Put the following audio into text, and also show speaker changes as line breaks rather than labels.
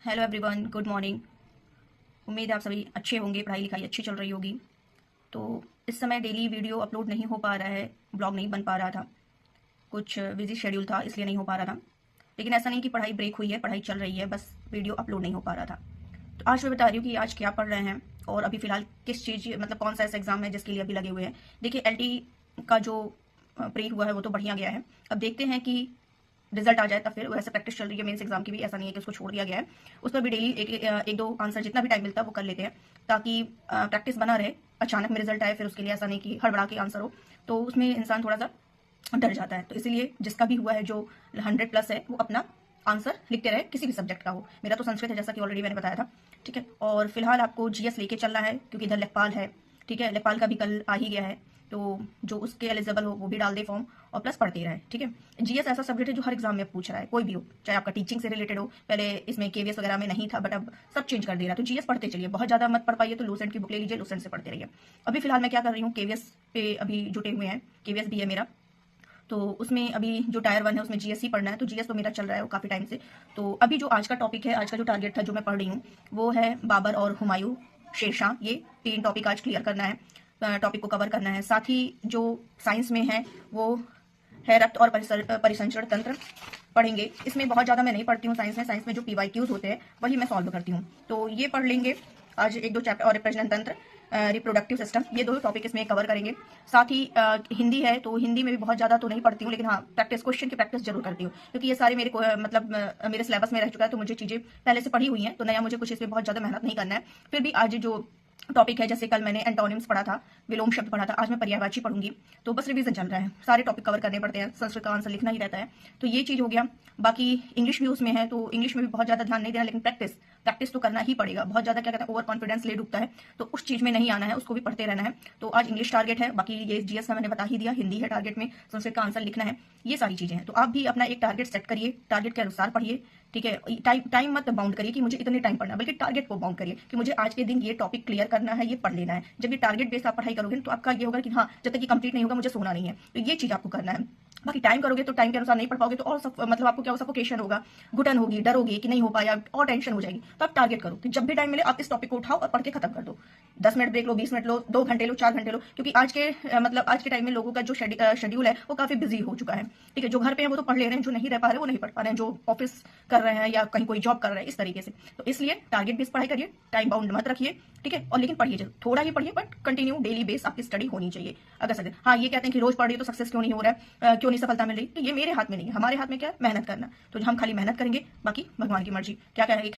Hello everyone, good morning. उम्मीद है आप सभी अच्छे होंगे, पढ़ाई लिखाई अच्छी चल रही होगी। तो इस समय डेली वीडियो अपलोड नहीं हो पा रहा है, ब्लॉग नहीं बन पा रहा था, कुछ बिजी शेड्यूल था इसलिए नहीं हो पा रहा था। लेकिन ऐसा नहीं कि पढ़ाई ब्रेक हुई है, पढ़ाई चल रही है, बस वीडियो अपलोड नहीं हो पा रहा था। तो आज मैं बता रही हूँ कि आज क्या पढ़ रहे हैं और अभी फ़िलहाल किस चीज़ मतलब कौन सा ऐसा एग्ज़ाम है जिसके लिए अभी लगे हुए हैं। देखिए एलटी का जो प्री हुआ है वो तो बढ़िया गया है। अब देखते हैं कि रिजल्ट आ जाए तब फिर वैसे प्रैक्टिस चल रही है मेंस एग्जाम की भी, ऐसा नहीं है कि उसको छोड़ दिया गया है। उस पर भी डेली एक दो आंसर जितना भी टाइम मिलता है वो कर लेते हैं ताकि प्रैक्टिस बना रहे। अचानक में रिजल्ट आए फिर उसके लिए ऐसा नहीं कि हड़बड़ा के आंसर हो, तो उसमें इंसान थोड़ा सा डर जाता है। तो इसीलिए जिसका भी हुआ है जो 100+ है वो अपना आंसर लिखते रहे, किसी भी सब्जेक्ट का हो। मेरा तो संस्कृत है जैसा कि ऑलरेडी मैंने बताया था, ठीक है। और फिलहाल आपको जीएस लेके चलना है क्योंकि इधर लेखपाल है, ठीक है। लेखपाल का भी कल आ ही गया है, तो जो उसके एलिजिबल हो वो भी डाल दे फॉर्म और प्लस पढ़ते रहे, ठीक है। जीएस ऐसा सब्जेक्ट है जो हर एग्जाम में पूछ रहा है, कोई भी हो, चाहे आपका टीचिंग से रिलेटेड हो। पहले इसमें केवीएस वगैरह में नहीं था बट अब सब चेंज कर दे रहा है। तो जीएस पढ़ते चलिए, बहुत ज्यादा मत पढ़ पाइए तो लूसेंट की बुक ले लीजिए, लूसेंट से पढ़ते रहिए। अभी फिलहाल मैं क्या कर रही हूँ, केवीएस पे अभी जुटे हुए हैं, केवीएस भी है मेरा। तो उसमें अभी जो टायर 1 है उसमें जीएस ही पढ़ना है, तो जीएस तो मेरा चल रहा है वो काफ़ी टाइम से। तो अभी जो आज का टॉपिक है, आज का जो टारगेट था जो मैं पढ़ रही हूँ वो है बाबर और हुमायूं, शेरशाह। ये 3 टॉपिक आज क्लियर करना है, टॉपिक को कवर करना है। साथ ही जो साइंस में है वो है रक्त और परिसंचरण तंत्र पढ़ेंगे। इसमें बहुत ज़्यादा मैं नहीं पढ़ती हूँ साइंस में, साइंस में जो पीवाईक्यूज होते हैं वही मैं सॉल्व करती हूँ, तो ये पढ़ लेंगे आज एक दो चैप्टर। और प्रजनन तंत्र, रिप्रोडक्टिव सिस्टम, ये 2 टॉपिक इसमें कवर करेंगे। साथ ही हिंदी है तो हिंदी में भी बहुत ज़्यादा तो नहीं पढ़ती हूँ, लेकिन हाँ प्रैक्टिस, क्वेश्चन की प्रैक्टिस जरूर करती हूँ क्योंकि ये सारे मेरे मेरे सिलेबस में रह चुका है, तो मुझे चीज़ें पहले से पढ़ी हुई हैं, तो नया मुझे कुछ इसमें बहुत ज़्यादा मेहनत नहीं करना है। फिर भी आज जो टॉपिक है, जैसे कल मैंने एंटोनिम्स पढ़ा था, विलोम शब्द पढ़ा था, आज मैं पर्यायवाची पढ़ूंगी। तो बस रिवीजन चल रहा है, सारे टॉपिक कवर करने पड़ते हैं, संस्कृत का आंसर लिखना ही रहता है, तो ये चीज़ हो गया। बाकी इंग्लिश भी उसमें है, तो इंग्लिश में भी बहुत ज़्यादा ध्यान नहीं देना, लेकिन प्रैक्टिस प्रैक्टिस तो करना ही पड़ेगा। बहुत ज़्यादा क्या कहते हैं ओवर कॉन्फिडेंस ले डूबता है, तो उस चीज़ में नहीं आना है, उसको भी पढ़ते रहना है। तो आज इंग्लिश टारगेट है, बाकी ये जीएस का मैंने बता ही दिया, हिंदी है टारगेट में, संस्कृत का आंसर लिखना है, ये सारी चीज़ें हैं। तो आप भी अपना एक टारगेट सेट करिए, टारगेट के अनुसार पढ़िए, ठीक है। टाइम मत बाउंड करिए कि मुझे इतने टाइम पढ़ना, बल्कि टारगेट को बाउंड करिए कि मुझे आज के दिन ये टॉपिक क्लियर करना है, ये पढ़ लेना है। जब ये टारगेट बेस्ड आप पढ़ाई करोगे तो आपका ये होगा कि हाँ जब तक ये कंप्लीट नहीं होगा मुझे सोना नहीं है, तो ये चीज आपको करना है। बाकी टाइम करोगे तो टाइम के अनुसार नहीं पढ़ पाओगे, तो और सब मतलब आपको क्या हो, सफोकेशन होगा, घुटन होगी, डर होगी कि नहीं हो पाया, और टेंशन हो जाएगी। तो आप टारगेट करो कि जब भी टाइम मिले आप इस टॉपिक को उठाओ और पढ़ के खत्म कर दो। 10 मिनट ब्रेक लो, 20 मिनट लो, 2 घंटे लो, 4 घंटे लो, क्योंकि आज के मतलब आज के टाइम में लोगों का जो शेड्यूल है वो काफी बिजी हो चुका है, ठीक है। जो घर पे है वो तो पढ़ ले रहे हैं, जो नहीं रह पा रहे वो नहीं पढ़ पा रहे हैं, जो ऑफिस कर रहे हैं या कहीं कोई जॉब कर रहे हैं, इस तरीके से। तो इसलिए टारगेट बेस्ड पढ़ाई करिए, टाइम बाउंड मत रखिए, ठीक है। और लेकिन पढ़िए, थोड़ा ही पढ़िए बट कंटिन्यू डेली बेस आपकी स्टडी होनी चाहिए। अगर सर हाँ ये कहते हैं कि रोज पढ़ रही है तो सक्सेस क्यों नहीं हो रहा है, क्यों नहीं सफलता मिल रही, तो ये मेरे हाथ में नहीं है, हमारे हाथ में क्या है, मेहनत करना। तो हम खाली मेहनत करेंगे, बाकी भगवान की मर्जी। क्या कहेंगे।